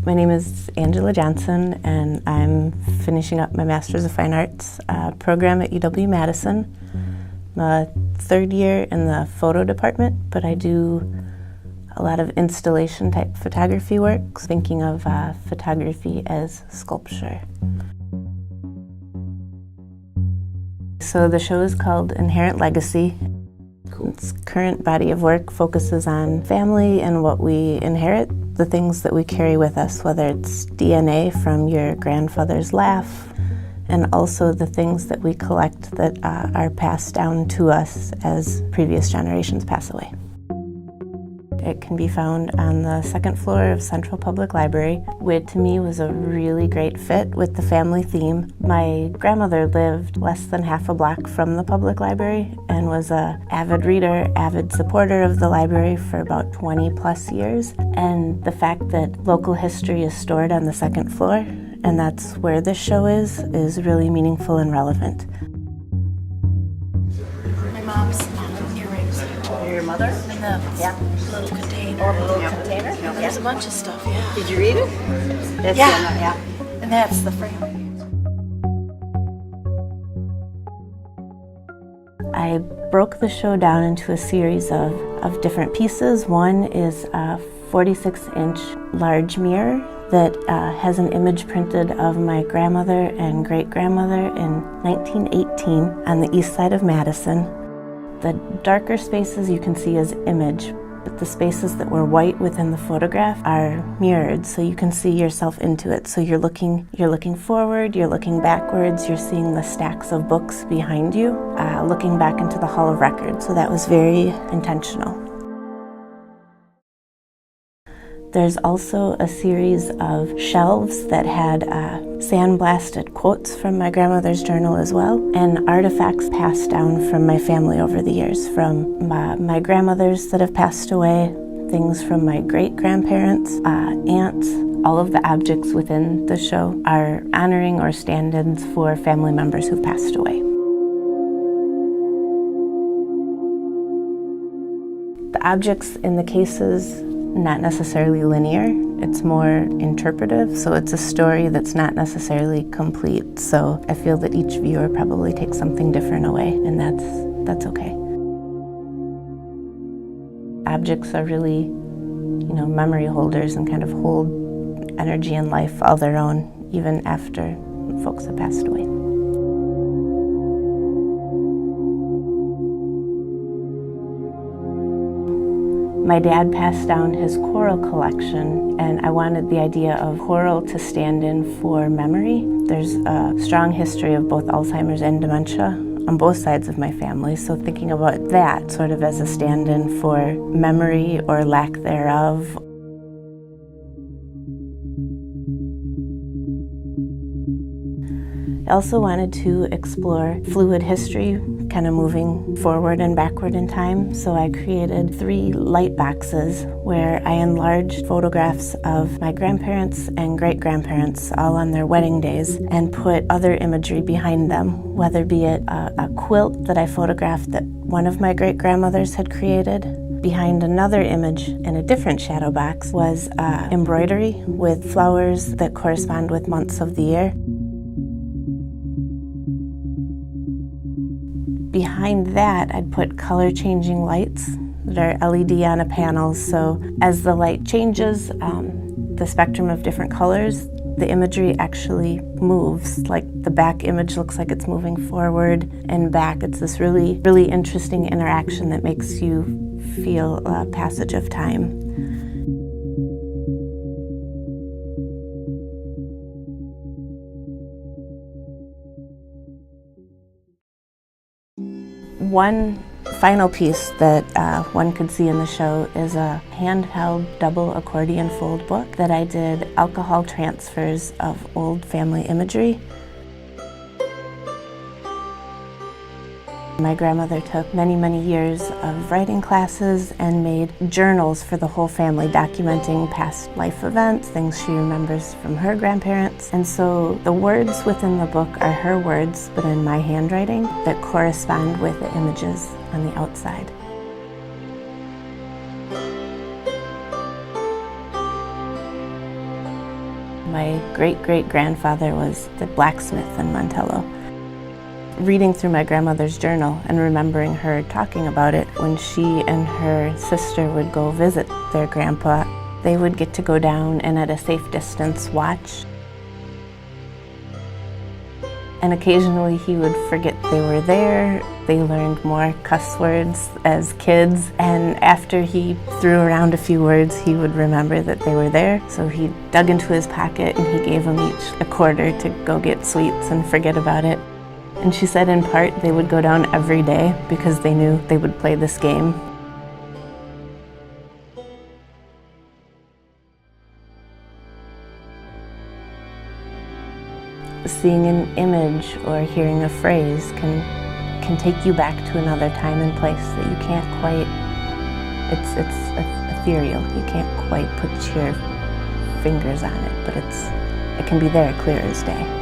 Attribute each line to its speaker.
Speaker 1: My name is Angela Johnson, and I'm finishing up my Master's of Fine Arts program at UW-Madison. I'm a third year in the photo department, but I do a lot of installation type photography work, thinking of photography as sculpture. So the show is called Inherent Legacy. Its current body of work focuses on family and what we inherit, the things that we carry with us, whether it's DNA from your grandfather's laugh, and also the things that we collect that are passed down to us as previous generations pass away. It can be found on the second floor of Central Public Library, which to me was a really great fit with the family theme. My grandmother lived less than half a block from the public library and was an avid reader, avid supporter of the library for about 20 plus years. And the fact that local history is stored on the second floor, and that's where this show is really meaningful and relevant.
Speaker 2: My mom's earrings.
Speaker 3: Your mother?
Speaker 2: And the little container.
Speaker 3: Oh, the little container?
Speaker 2: Yeah, there's a bunch of stuff, yeah.
Speaker 3: Did you read it? That's
Speaker 2: Yeah. And that's the frame.
Speaker 1: I broke the show down into a series of different pieces. One is a 46-inch large mirror that has an image printed of my grandmother and great-grandmother in 1918 on the east side of Madison. The darker spaces you can see as image, but the spaces that were white within the photograph are mirrored, so you can see yourself into it. So you're looking forward, you're looking backwards, you're seeing the stacks of books behind you, looking back into the Hall of Records. So that was very intentional. There's also a series of shelves that had sandblasted quotes from my grandmother's journal as well, and artifacts passed down from my family over the years, from my grandmothers that have passed away, things from my great-grandparents, aunts. All of the objects within the show are honoring or stand-ins for family members who've passed away. The objects in the cases, not necessarily linear, it's more interpretive, so it's a story that's not necessarily complete. So I feel that each viewer probably takes something different away, and that's okay. Objects are really, memory holders and kind of hold energy and life all their own, even after folks have passed away. My dad passed down his coral collection, and I wanted the idea of coral to stand in for memory. There's a strong history of both Alzheimer's and dementia on both sides of my family, so thinking about that sort of as a stand-in for memory or lack thereof. I also wanted to explore fluid history, kind of moving forward and backward in time. So I created 3 light boxes where I enlarged photographs of my grandparents and great-grandparents all on their wedding days and put other imagery behind them, whether be it a quilt that I photographed that one of my great-grandmothers had created. Behind another image in a different shadow box was embroidery with flowers that correspond with months of the year. Behind that, I'd put color-changing lights that are LED on a panel, so as the light changes, the spectrum of different colors, the imagery actually moves. Like the back image looks like it's moving forward and back. It's this really, really interesting interaction that makes you feel a passage of time. One final piece that one could see in the show is a handheld double accordion fold book that I did alcohol transfers of old family imagery. My grandmother took many, many years of writing classes and made journals for the whole family, documenting past life events, things she remembers from her grandparents. And so the words within the book are her words, but in my handwriting, that correspond with the images on the outside. My great-great-grandfather was the blacksmith in Montello. Reading through my grandmother's journal and remembering her talking about it when she and her sister would go visit their grandpa, they would get to go down and at a safe distance watch. And occasionally he would forget they were there. They learned more cuss words as kids, and after he threw around a few words, he would remember that they were there. So he dug into his pocket and he gave them each a quarter to go get sweets and forget about it. And she said in part they would go down every day because they knew they would play this game. Seeing an image or hearing a phrase can take you back to another time and place that you can't quite, it's ethereal. You can't quite put your fingers on it, but it can be there clear as day.